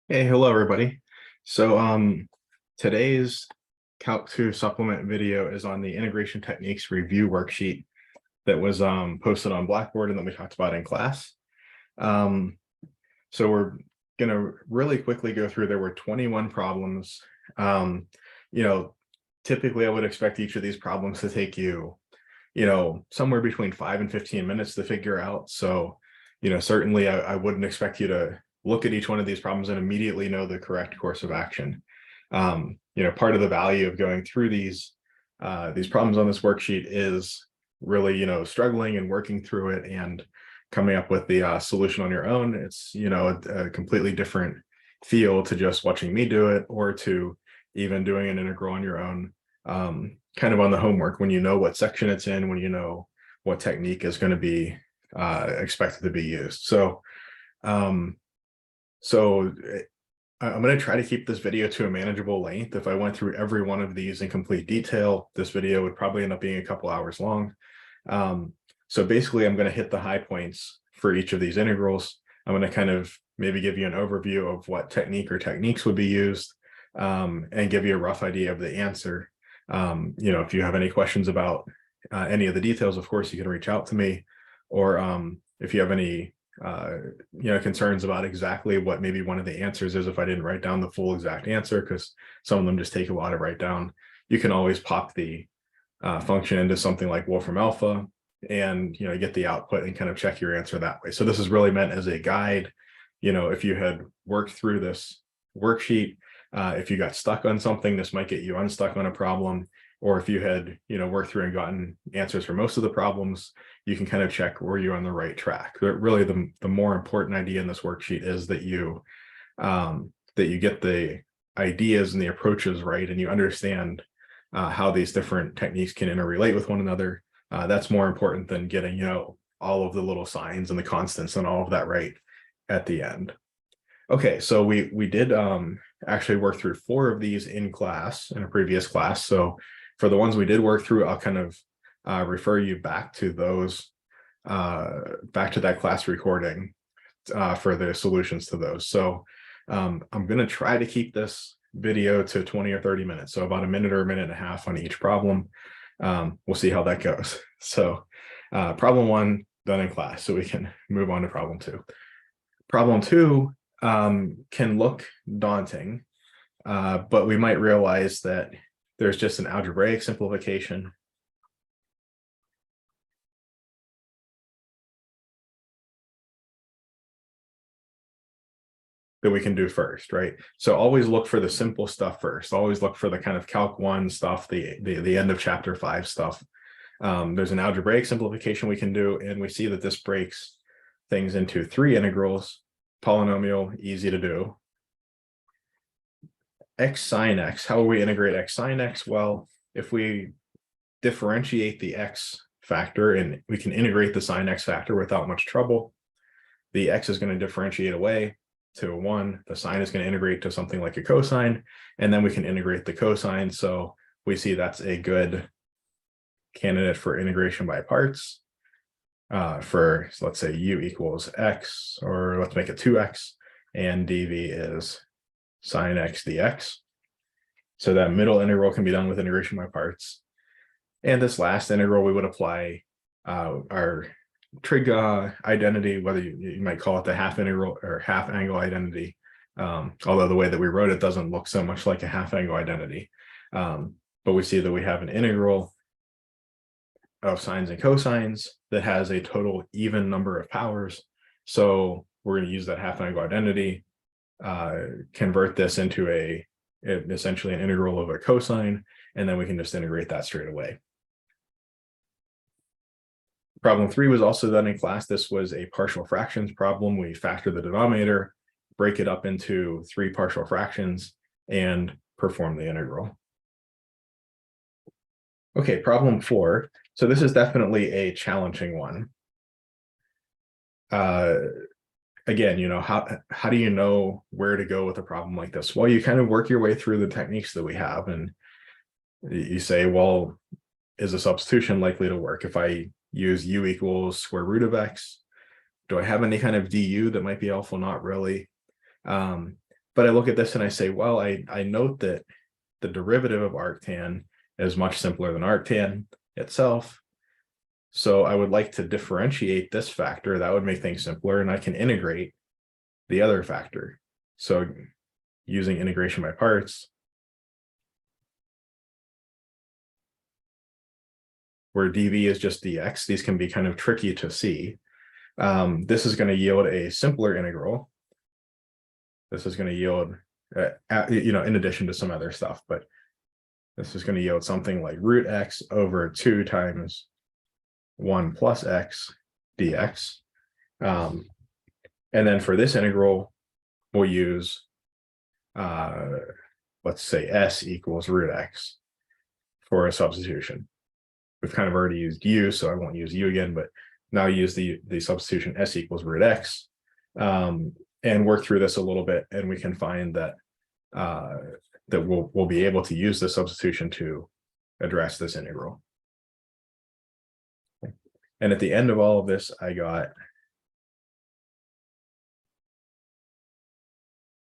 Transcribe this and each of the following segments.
Hey, hello everybody. So today's Calc 2 supplement video is on the integration techniques review worksheet that was posted on Blackboard and that we talked about in class. Um, so we're gonna really quickly go through. There were 21 problems. Um, you know, typically I would expect each of these problems to take you, somewhere between 5 and 15 minutes to figure out. So, certainly I wouldn't expect you to look at each one of these problems and immediately know the correct course of action. Part of the value of going through these problems on this worksheet is really, struggling and working through it and coming up with the solution on your own. It's, a completely different feel to just watching me do it or to even doing an integral on your own, kind of on the homework when you know what section it's in, when you know what technique is going to be expected to be used. So I'm going to try to keep this video to a manageable length. If I went through every one of these in complete detail, this video would probably end up being a couple hours long. So basically, I'm going to hit the high points for each of these integrals. I'm going to kind of maybe give you an overview of what technique or techniques would be used, and give you a rough idea of the answer. If you have any questions about any of the details, of course, you can reach out to me, or if you have any concerns about exactly what maybe one of the answers is, if I didn't write down the full exact answer, because some of them just take a while to write down, you can always pop the function into something like Wolfram Alpha and get the output and kind of check your answer that way. So this is really meant as a guide. If you had worked through this worksheet, if you got stuck on something, this might get you unstuck on a problem. Or if you had, worked through and gotten answers for most of the problems, you can kind of check were you on the right track. But really, the more important idea in this worksheet is that you get the ideas and the approaches right, and you understand how these different techniques can interrelate with one another. That's more important than getting, all of the little signs and the constants and all of that right at the end. Okay, so we did actually work through 4 of these in class in a previous class. So for the ones we did work through, I'll kind of refer you back to those, back to that class recording for the solutions to those. So I'm going to try to keep this video to 20 or 30 minutes. So about a minute or a minute and a half on each problem. We'll see how that goes. So problem 1 done in class, so we can move on to problem 2. Problem 2 can look daunting, but we might realize that there's just an algebraic simplification that we can do first, right? So always look for the simple stuff first. Always look for the kind of Calc 1 stuff, the end of chapter 5 stuff. There's an algebraic simplification we can do, and we see that this breaks things into 3 integrals. Polynomial, easy to do. X sine x, how will we integrate x sine x? Well, if we differentiate the x factor and we can integrate the sine x factor without much trouble, the x is going to differentiate away to a 1. The sine is going to integrate to something like a cosine, and then we can integrate the cosine. So we see that's a good candidate for integration by parts. So let's say u equals x, or let's make it 2x, and dv is sine x dx. So that middle integral can be done with integration by parts. And this last integral, we would apply our trig identity, whether you might call it the half integral or half angle identity, although the way that we wrote it doesn't look so much like a half angle identity. But we see that we have an integral of sines and cosines that has a total even number of powers. So we're going to use that half angle identity, convert this into essentially an integral of a cosine, and then we can just integrate that straight away. Problem 3 was also done in class. This was a partial fractions problem. We factor the denominator, break it up into 3 partial fractions, and perform the integral. Okay, problem 4. So this is definitely a challenging one. Again, how do you know where to go with a problem like this? Well, you kind of work your way through the techniques that we have, and you say, well, is a substitution likely to work? If I use u equals square root of x, do I have any kind of du that might be helpful? Not really. But I look at this and I say, well, I note that the derivative of arctan is much simpler than arctan itself. So I would like to differentiate this factor. That would make things simpler, and I can integrate the other factor. So using integration by parts, where dv is just dx, these can be kind of tricky to see. This is going to yield a simpler integral. This is going to yield, in addition to some other stuff, but this is going to yield something like root x over 2 times 1 plus x dx. And then for this integral, we'll use, let's say s equals root x for a substitution. We've kind of already used u, so I won't use u again, but now use the substitution s equals root x, and work through this a little bit, and we can find that that we'll be able to use the substitution to address this integral. And at the end of all of this, I got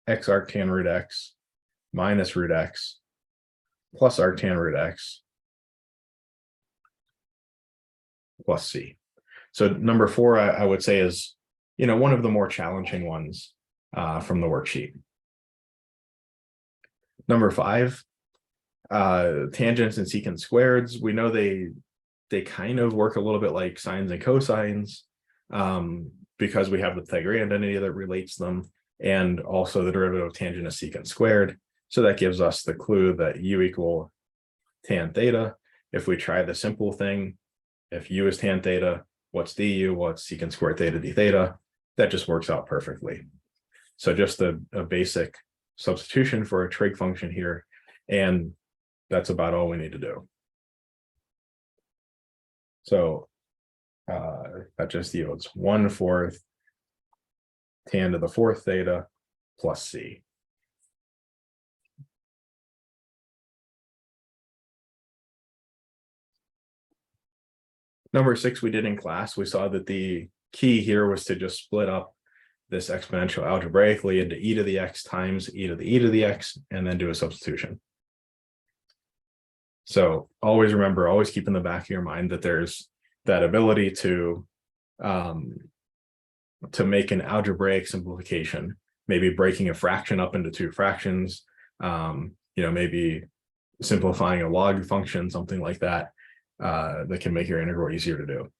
x arctan root x minus root x plus arctan root x plus c. So number 4, I would say, is one of the more challenging ones from the worksheet. Number 5, tangents and secant squareds. We know they kind of work a little bit like sines and cosines, because we have the Pythagorean identity that relates them, and also the derivative of tangent is secant squared. So that gives us the clue that u equal tan theta. If we try the simple thing, if u is tan theta, what's du? Well, it's secant squared theta d theta. That just works out perfectly. So just a basic substitution for a trig function here, and that's about all we need to do. So that just yields 1/4 tan to the 4th theta plus c. Number 6 we did in class. We saw that the key here was to just split up this exponential algebraically into e to the x times e to the x, and then do a substitution. So always remember, always keep in the back of your mind that there's that ability to make an algebraic simplification, maybe breaking a fraction up into 2 fractions, maybe simplifying a log function, something like that, that can make your integral easier to do.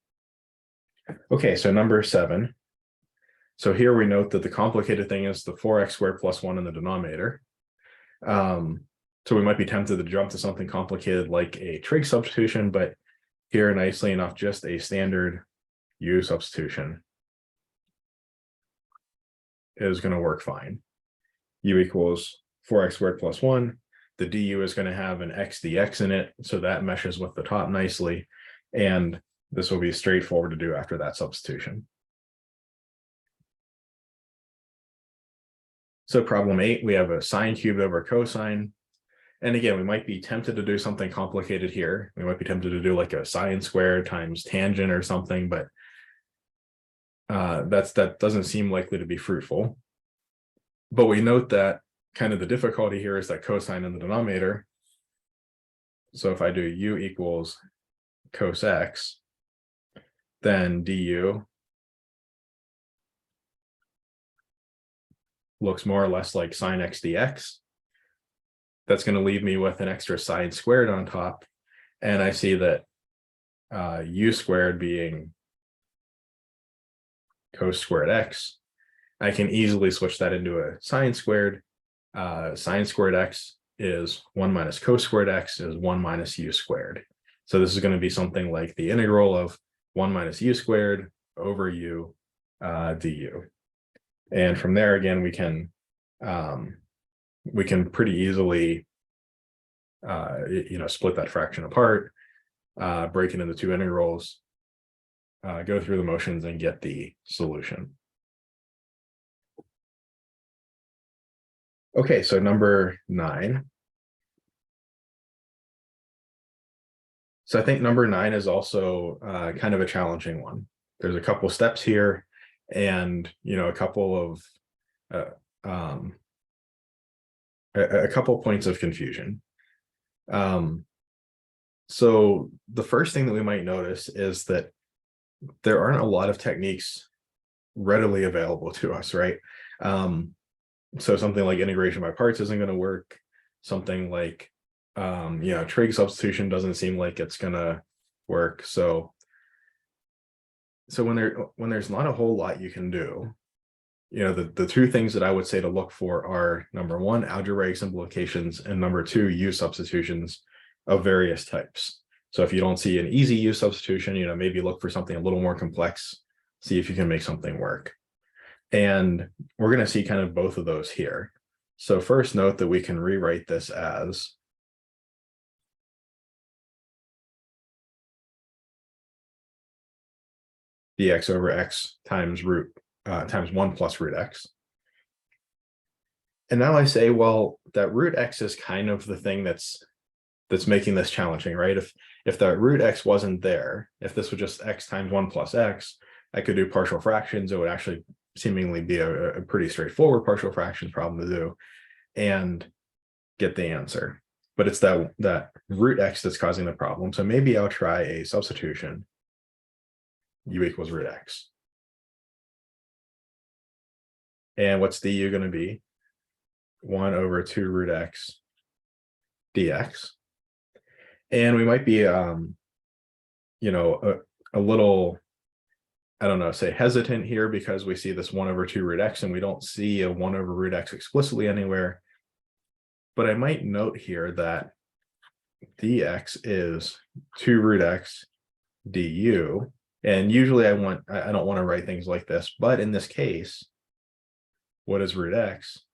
Okay, so number 7. So here we note that the complicated thing is the 4x squared plus 1 in the denominator. So we might be tempted to jump to something complicated like a trig substitution, but here, nicely enough, just a standard u substitution is going to work fine. U equals 4x squared plus 1. The du is going to have an x dx in it, so that meshes with the top nicely, and this will be straightforward to do after that substitution. So problem 8, we have a sine cubed over cosine. And again, we might be tempted to do something complicated here. We might be tempted to do like a sine squared times tangent or something, but that doesn't seem likely to be fruitful. But we note that kind of the difficulty here is that cosine in the denominator. So if I do u equals cos x, then du looks more or less like sine x dx. That's going to leave me with an extra sine squared on top. And I see that u squared being cos squared x, I can easily switch that into a sine squared. Sine squared x is 1 minus cos squared x is 1 minus u squared. So this is going to be something like the integral of 1 minus u squared over u du. And from there, again, we can pretty easily split that fraction apart, break it into 2 integrals, go through the motions, and get the solution. Okay, so number 9. So I think number 9 is also kind of a challenging one. There's a couple steps here, and a couple of a couple points of confusion. So the first thing that we might notice is that there aren't a lot of techniques readily available to us, right? So something like integration by parts isn't going to work. Something like, trig substitution doesn't seem like it's going to work. So when there's not a whole lot you can do, the two things that I would say to look for are, number one, algebraic simplifications, and number two, U substitutions of various types. So if you don't see an easy U substitution, maybe look for something a little more complex, see if you can make something work. And we're going to see kind of both of those here. So first, note that we can rewrite this as dx over x times times 1 plus root x. And now I say, well, that root x is kind of the thing that's making this challenging, right? If that root x wasn't there, if this was just x times 1 plus x, I could do partial fractions. It would actually seemingly be a pretty straightforward partial fractions problem to do and get the answer. But it's that root x that's causing the problem. So maybe I'll try a substitution. U equals root x. And what's du going to be? 1 over 2 root x dx. And we might be, a little, I don't know, say hesitant here because we see this 1 over 2 root x and we don't see a 1 over root x explicitly anywhere. But I might note here that dx is 2 root x du. And usually I don't want to write things like this, but in this case, what is root x?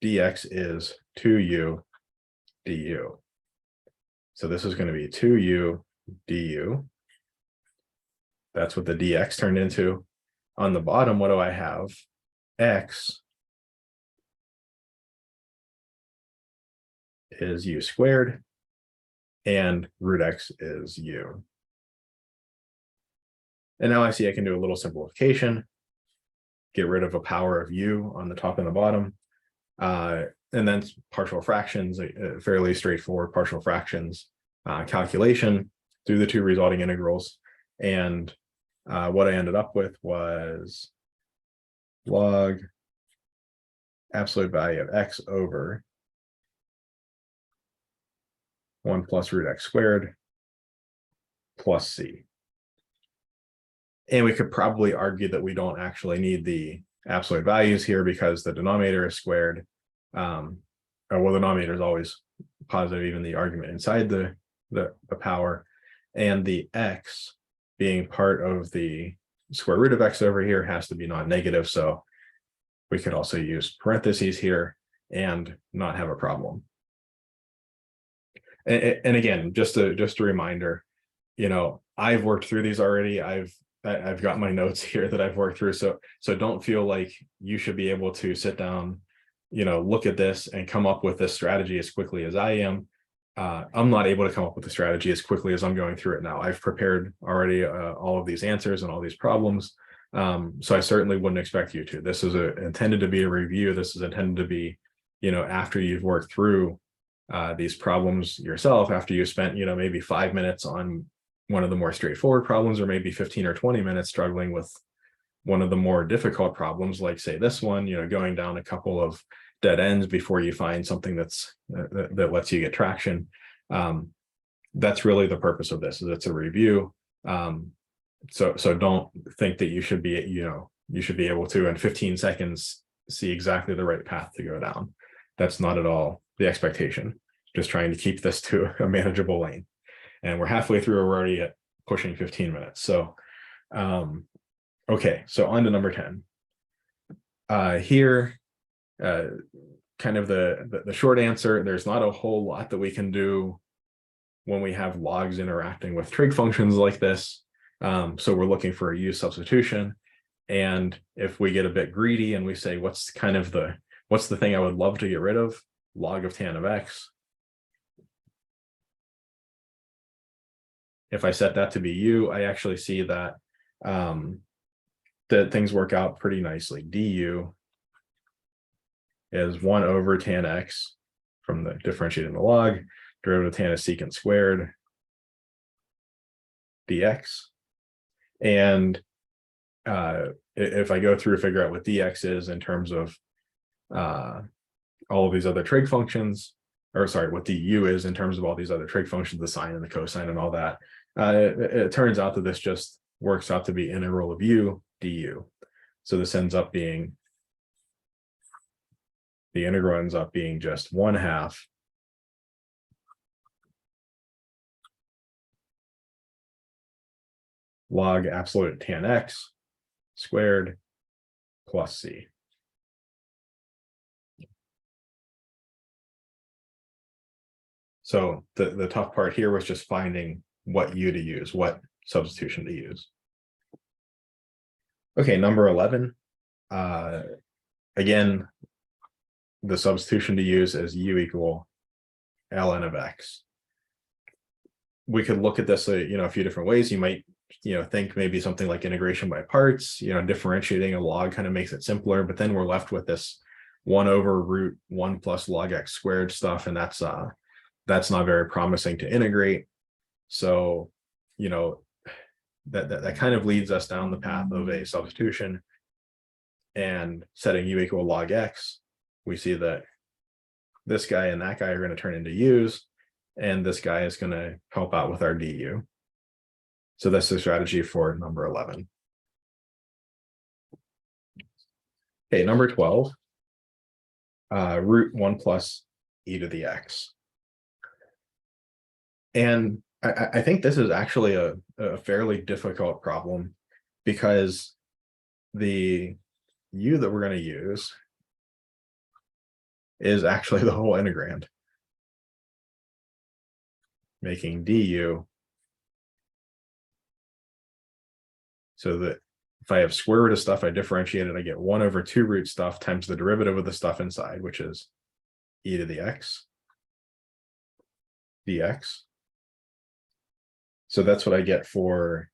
Dx is 2u du. So this is going to be 2u du. That's what the dx turned into. On the bottom, what do I have? X is u squared, and root x is u. And now I see I can do a little simplification, get rid of a power of u on the top and the bottom, and then partial fractions, fairly straightforward partial fractions calculation through the two resulting integrals. And what I ended up with was log absolute value of x over 1 plus root x squared plus c. And we could probably argue that we don't actually need the absolute values here because the denominator is squared. Well, the denominator is always positive, even the argument inside the power, and the x being part of the square root of x over here has to be non-negative. So we could also use parentheses here and not have a problem. And again, just a reminder, I've worked through these already. I've got my notes here that I've worked through. So don't feel like you should be able to sit down, look at this and come up with this strategy as quickly as I am. I'm not able to come up with a strategy as quickly as I'm going through it now. I've prepared already all of these answers and all these problems. So I certainly wouldn't expect you to. This is intended to be a review. This is intended to be, after you've worked through these problems yourself, after you spent, maybe 5 minutes on one of the more straightforward problems, or maybe 15 or 20 minutes struggling with one of the more difficult problems, like say this one, going down a couple of dead ends before you find something that lets you get traction. That's really the purpose of this, is it's a review. So don't think that you should be, you should be able to in 15 seconds see exactly the right path to go down. That's not at all the expectation. Just trying to keep this to a manageable lane. And we're halfway through, we're already at pushing 15 minutes. So, okay, so on to number 10. Here, kind of the short answer, there's not a whole lot that we can do when we have logs interacting with trig functions like this. So we're looking for a U substitution. And if we get a bit greedy and we say, what's the thing I would love to get rid of? Log of tan of x. If I set that to be u, I actually see that that things work out pretty nicely. Du is 1 over tan x from the differentiating the log, derivative of tan is secant squared dx. And if I go through figure out what dx is in terms of all of these other trig functions, or sorry, what du is in terms of all these other trig functions, the sine and the cosine and all that, it turns out that this just works out to be integral of u du. So this ends up being, the integral ends up being just 1/2 log absolute tan x squared plus c. So the tough part here was just finding what u to use, what substitution to use. Okay, number 11. Again, the substitution to use is u equal ln of x. We could look at this, a few different ways. You might, think maybe something like integration by parts, differentiating a log kind of makes it simpler, but then we're left with this 1 over root 1 plus log x squared stuff, and that's not very promising to integrate. So, that kind of leads us down the path of a substitution and setting u equal log x. We see that this guy and that guy are going to turn into u's, and this guy is going to help out with our du. So that's the strategy for number 11. Okay, number 12, root 1 plus e to the x. And I think this is actually a fairly difficult problem, because the u that we're going to use is actually the whole integrand, making du so that if I have square root of stuff, I differentiate it, I get 1 over 2 root stuff times the derivative of the stuff inside, which is e to the x dx. So that's what I get for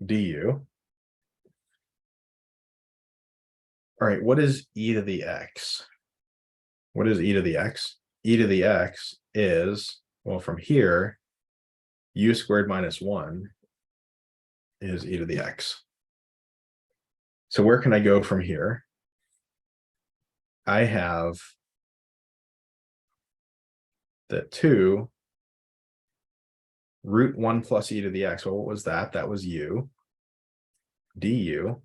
du. All right, what is e to the x? What is e to the x? E to the x is, well, from here, u squared minus 1 is e to the x. So where can I go from here? I have that 2 root 1 plus e to the x. Well, what was that? That was u. Du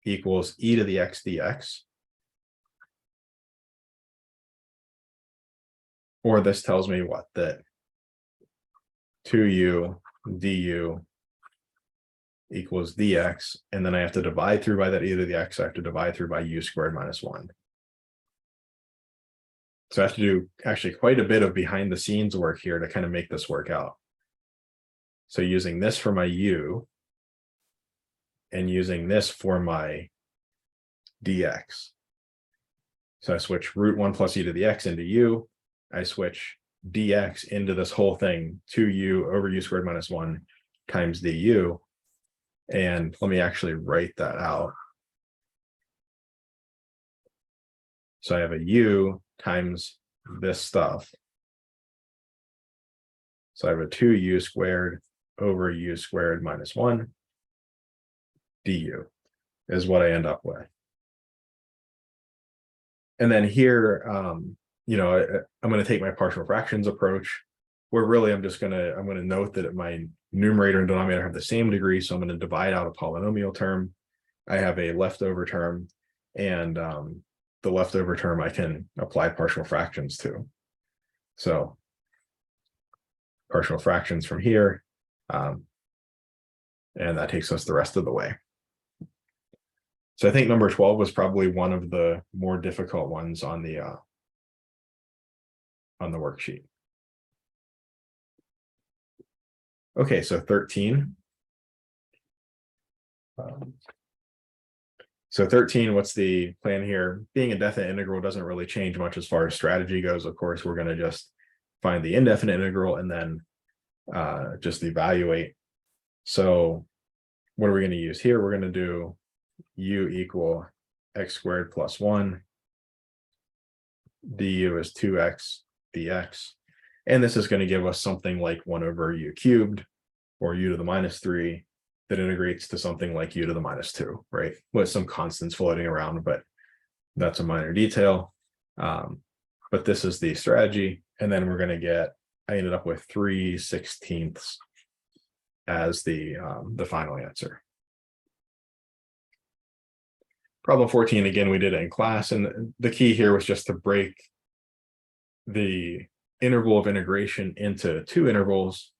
equals e to the x dx. Or this tells me what? That 2u du equals dx, and then I have to divide through by that e to the x. I have to divide through by u squared minus 1. So I have to do actually quite a bit of behind the scenes work here to kind of make this work out. So using this for my u and using this for my dx. So I switch root 1 plus e to the x into u. I switch dx into this whole thing, 2u over u squared minus 1 times du. And let me actually write that out. So I have a u times this stuff. So I have a 2u squared over u squared minus 1 du is what I end up with. And then here, I'm going to take my partial fractions approach, where really I'm going to note that my numerator and denominator have the same degree. So I'm going to divide out a polynomial term. I have a leftover term, and the leftover term I can apply partial fractions to. So partial fractions from here, and that takes us the rest of the way. So I think number 12 was probably one of the more difficult ones on the worksheet. Okay, so 13. So 13, what's the plan here? Being a definite integral doesn't really change much as far as strategy goes. Of course, we're going to just find the indefinite integral and then just evaluate. So what are we going to use here? We're going to do u equal x squared plus 1 du is 2x dx. And this is going to give us something like 1 over u cubed, or u to the minus 3, that integrates to something like u to the minus 2, right? With some constants floating around, but that's a minor detail. But this is the strategy. And then we're going to get, I ended up with 3/16 as the final answer. Problem 14, again, we did it in class, and the key here was just to break the interval of integration into two intervals.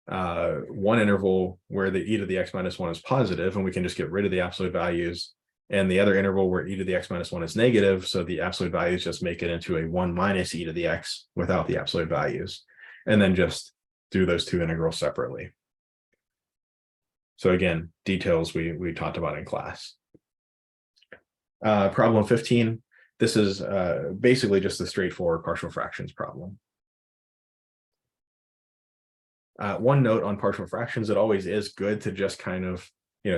One interval where the e to the x minus 1 is positive, and we can just get rid of the absolute values, and the other interval where e to the x minus 1 is negative, so the absolute values just make it into a 1 minus e to the x without the absolute values, and then just do those two integrals separately. So again, details we talked about in class. Problem 15, this is basically just a straightforward partial fractions problem. One note on partial fractions, it always is good to just kind of,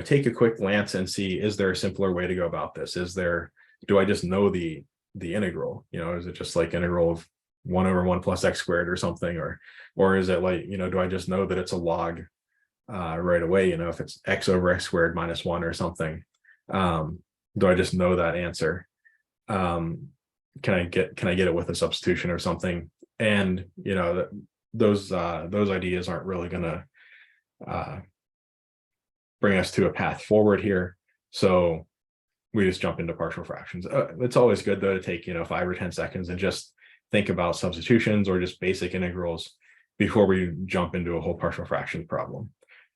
take a quick glance and see, is there a simpler way to go about this? Do I just know the integral? Is it just like integral of 1 over 1 plus x squared or something? Or is it like, do I just know that it's a log right away? If it's x over x squared minus 1 or something, do I just know that answer? Can I get it with a substitution or something? And those ideas aren't really going to bring us to a path forward here. So we just jump into partial fractions. It's always good though to take 5 or 10 seconds and just think about substitutions or just basic integrals before we jump into a whole partial fractions problem.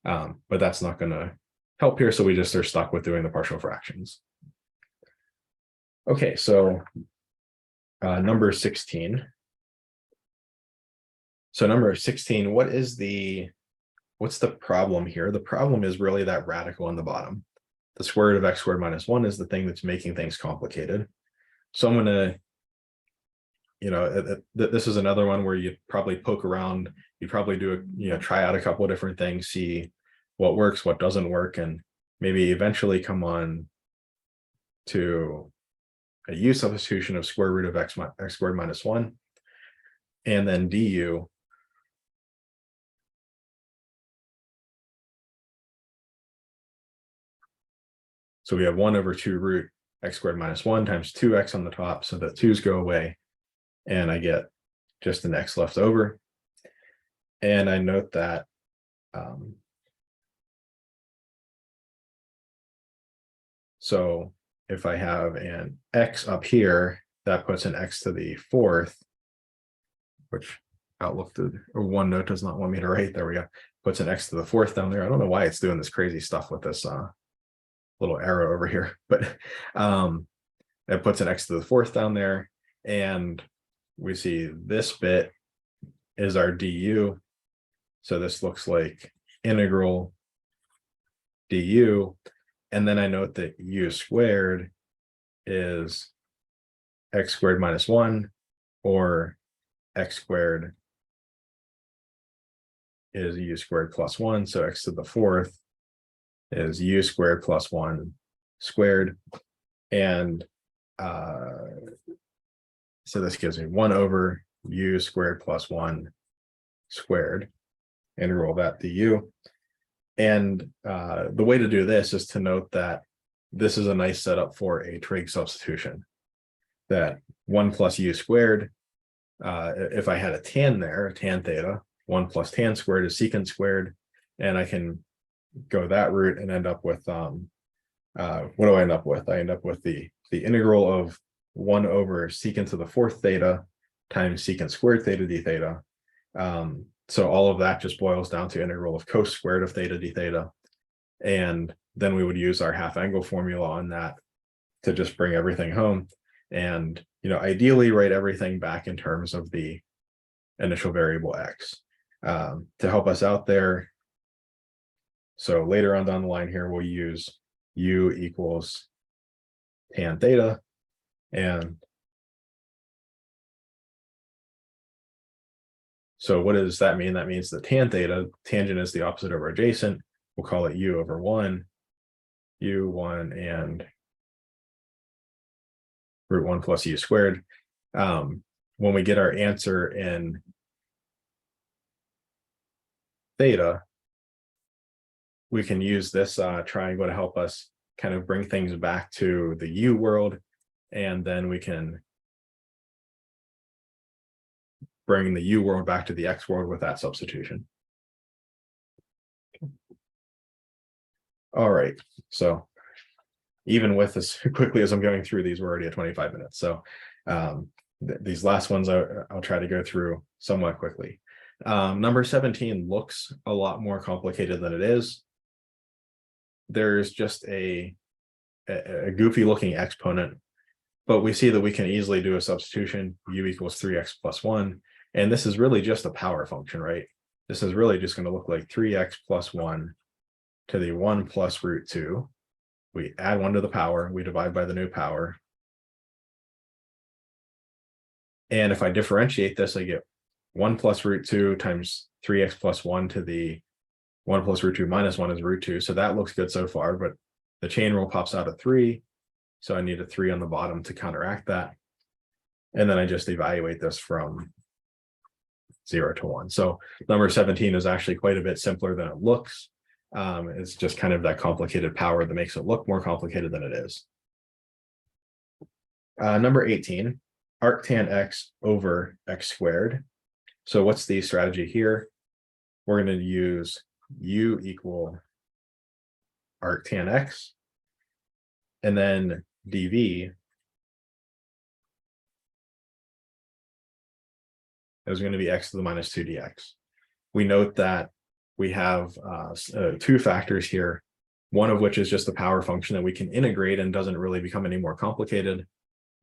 But that's not going to help here, so we just are stuck with doing the partial fractions. Okay, so number 16. So number 16, what's the problem here? The problem is really that radical on the bottom. The square root of x squared minus 1 is the thing that's making things complicated. So I'm going to, this is another one where you probably poke around, you probably do try out a couple of different things, see what works, what doesn't work, and maybe eventually come on to a u substitution of square root of x squared minus 1, and then du. So we have 1 over 2 root x squared minus 1 times 2x on the top, so that 2's go away, and I get just an x left over. And I note that so if I have an x up here, that puts an x to the 4th, which Outlook or OneNote does not want me to write. There we go. Puts an x to the 4th down there. I don't know why it's doing this crazy stuff with this little arrow over here, but it puts an x to the 4th down there, and we see this bit is our du. So this looks like integral du, and then I note that u squared is x squared minus 1, or x squared is u squared plus 1, so x to the 4th is u squared plus 1 squared, and so this gives me 1 over u squared plus 1 squared, integral that du. And the way to do this is to note that this is a nice setup for a trig substitution, that 1 plus u squared, if I had a tan there, tan theta, 1 plus tan squared is secant squared, and I can go that route and end up with, what do I end up with? I end up with the integral of 1 over secant to the 4th theta times secant squared theta d theta. So all of that just boils down to integral of cos squared of theta d theta. And then we would use our half angle formula on that to just bring everything home. And, ideally write everything back in terms of the initial variable x. To help us out there, so later on down the line here, we'll use u equals tan theta, and so what does that mean? That means that tan theta, tangent is the opposite over adjacent. We'll call it u over 1, u1 and root 1 plus u squared. when we get our answer in theta, we can use this triangle to help us kind of bring things back to the U world, and then we can bring the U world back to the X world with that substitution. All right, so even with as quickly as I'm going through these, we're already at 25 minutes. So these last ones I'll try to go through somewhat quickly. Number 17 looks a lot more complicated than it is. There's just a goofy looking exponent, but we see that we can easily do a substitution. U equals 3x plus 1. And this is really just a power function, right? This is really just going to look like 3x plus 1 to the 1 plus root 2. We add 1 to the power, we divide by the new power. And if I differentiate this, I get 1 plus root 2 times 3x plus 1 to the 1 plus root 2 minus 1 is root 2. So that looks good so far, but the chain rule pops out at 3. So I need a 3 on the bottom to counteract that. And then I just evaluate this from 0 to 1. So number 17 is actually quite a bit simpler than it looks. It's just kind of that complicated power that makes it look more complicated than it is. Number 18, arctan x over x squared. So what's the strategy here? We're going to use u equal arctan x, and then dv is going to be x to the minus 2 dx. We note that we have two factors here, one of which is just the power function that we can integrate and doesn't really become any more complicated.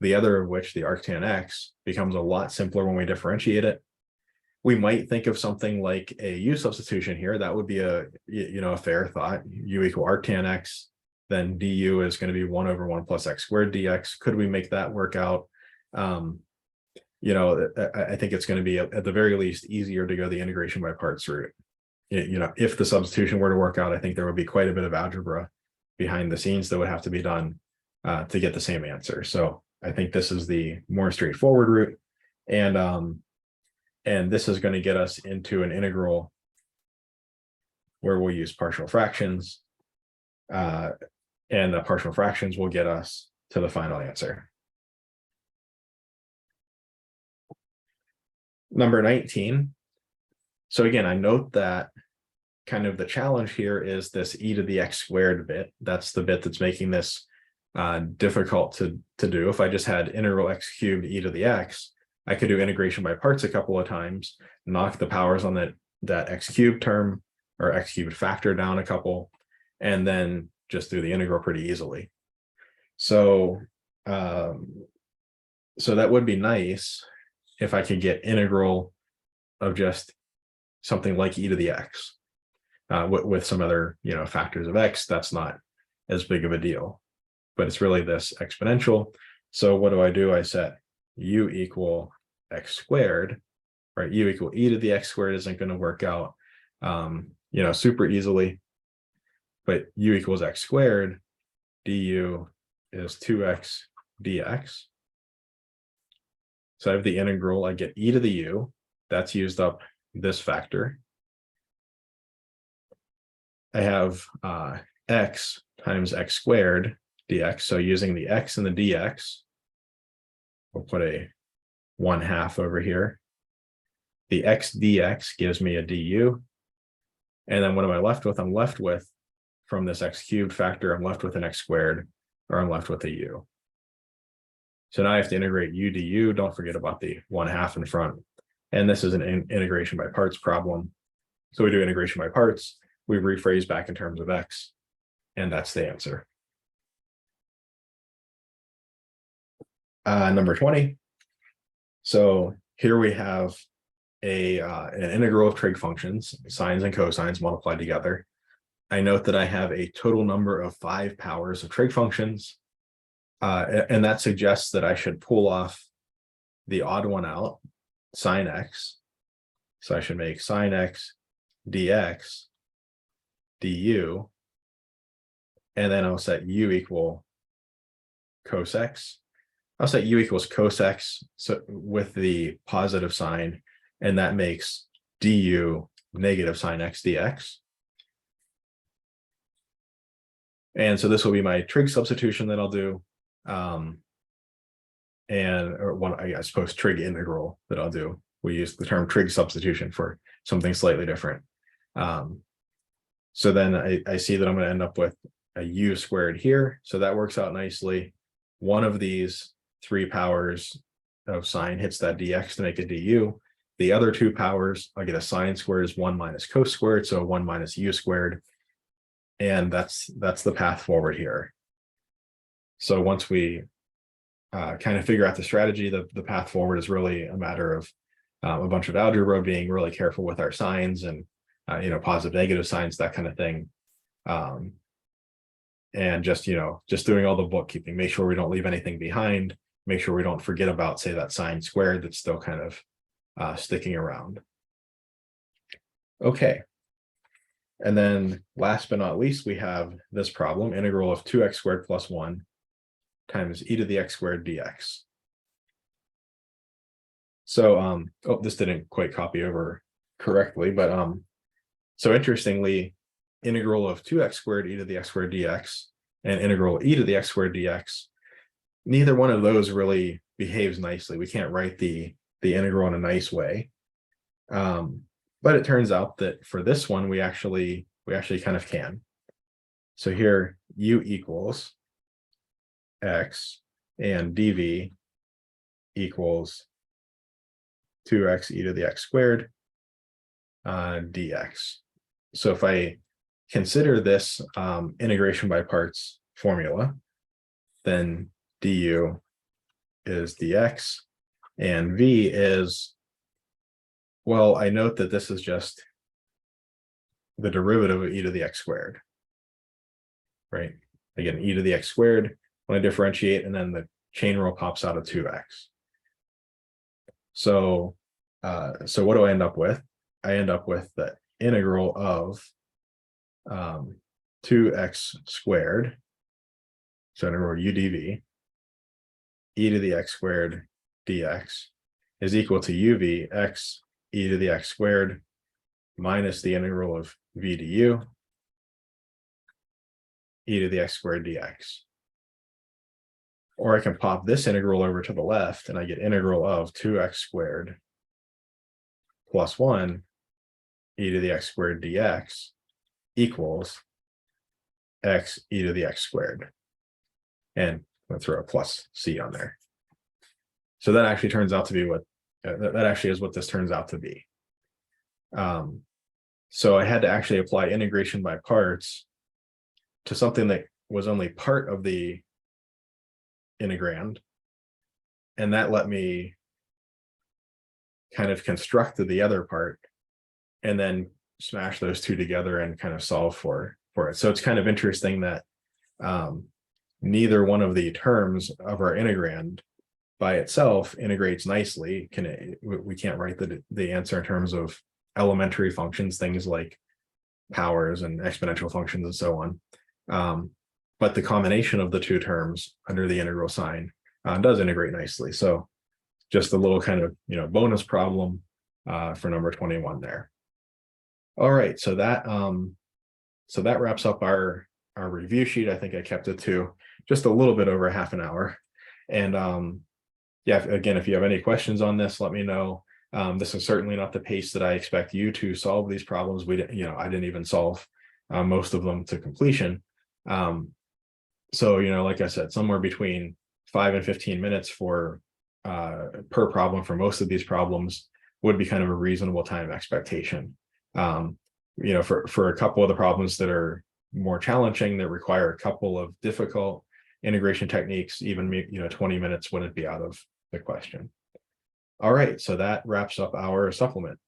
The other of which, the arctan x, becomes a lot simpler when we differentiate it. We might think of something like a u substitution here. That would be a fair thought. U equal arctan x, then du is going to be 1 over 1 plus x squared dx. Could we make that work out? I think it's going to be at the very least easier to go the integration by parts route. If the substitution were to work out, I think there would be quite a bit of algebra behind the scenes that would have to be done to get the same answer. So I think this is the more straightforward route, and this is going to get us into an integral where we'll use partial fractions, and the partial fractions will get us to the final answer. Number 19. So again, I note that kind of the challenge here is this e to the x squared bit. That's the bit that's making this difficult to do. If I just had integral x cubed e to the x, I could do integration by parts a couple of times, knock the powers on that x cubed term or x cubed factor down a couple, and then just do the integral pretty easily. So, so that would be nice if I could get integral of just something like e to the x with some other factors of x. That's not as big of a deal, but it's really this exponential. So what do? I set u equal x squared, right? U equal e to the x squared isn't going to work out super easily, but u equals x squared, du is 2x dx. So I have the integral, I get e to the u, that's used up this factor. I have x times x squared dx. So using the x and the dx, we'll put a 1/2 over here. The x dx gives me a du. And then what am I left with? I'm left with, from this x cubed factor, I'm left with an x squared, or I'm left with a u. So now I have to integrate u du. Don't forget about the 1/2 in front. And this is an integration by parts problem. So we do integration by parts. We rephrase back in terms of x, and that's the answer. Number 20. So here we have an integral of trig functions, sines and cosines multiplied together. I note that I have a total number of 5 powers of trig functions, and that suggests that I should pull off the odd one out, sine x. So I should make sine x dx du, and then I'll set u equal cos x. I'll set u equals cos x, so with the positive sign, and that makes du negative sine x dx. And so this will be my trig substitution that I'll do. I suppose trig integral that I'll do. We use the term trig substitution for something slightly different. So then I see that I'm going to end up with a u squared here. So that works out nicely. One of these 3 powers of sine hits that dx to make a du. The other 2 powers, I'll get a sine squared is 1 minus cos squared, so 1 minus u squared. And that's the path forward here. So once we kind of figure out the strategy, the path forward is really a matter of a bunch of algebra, being really careful with our signs and positive, negative signs, that kind of thing. And just doing all the bookkeeping, make sure we don't leave anything behind, make sure we don't forget about, say, that sine squared that's still kind of sticking around. Okay. And then last but not least, we have this problem, integral of 2x squared plus 1 times e to the x squared dx. So, this didn't quite copy over correctly, but so interestingly, integral of 2x squared e to the x squared dx and integral e to the x squared dx, neither one of those really behaves nicely. We can't write the integral in a nice way. But it turns out that for this one, we actually kind of can. So here u equals x and dv equals 2x e to the x squared dx. So if I consider this integration by parts formula, then du is dx and v is, well, I note that this is just the derivative of e to the x squared, right? Again, e to the x squared, when I differentiate, and then the chain rule pops out of 2x. So what do I end up with? I end up with the integral of 2x squared, so integral u dv, e to the x squared dx is equal to uv x e to the x squared minus the integral of v du e to the x squared dx. Or I can pop this integral over to the left and I get integral of 2x squared plus 1 e to the x squared dx equals x e to the x squared. And let's throw a plus c on there. So that actually turns out to be what, that actually is what this turns out to be. So I had to actually apply integration by parts to something that was only part of the integrand, and that let me kind of construct the other part and then smash those two together and kind of solve for it. So it's kind of interesting that neither one of the terms of our integrand by itself integrates nicely. We can't write the answer in terms of elementary functions, things like powers and exponential functions and so on. But the combination of the two terms under the integral sign does integrate nicely. So just a little kind of bonus problem for number 21 there. All right, so that wraps up our review sheet. I think I kept it to just a little bit over half an hour. And yeah, again, if you have any questions on this, let me know. This is certainly not the pace that I expect you to solve these problems. I didn't even solve most of them to completion. So, like I said, somewhere between 5 and 15 minutes for per problem for most of these problems would be kind of a reasonable time expectation. For a couple of the problems that are more challenging, that require a couple of difficult integration techniques, even 20 minutes wouldn't be out of the question. All right, so that wraps up our supplement.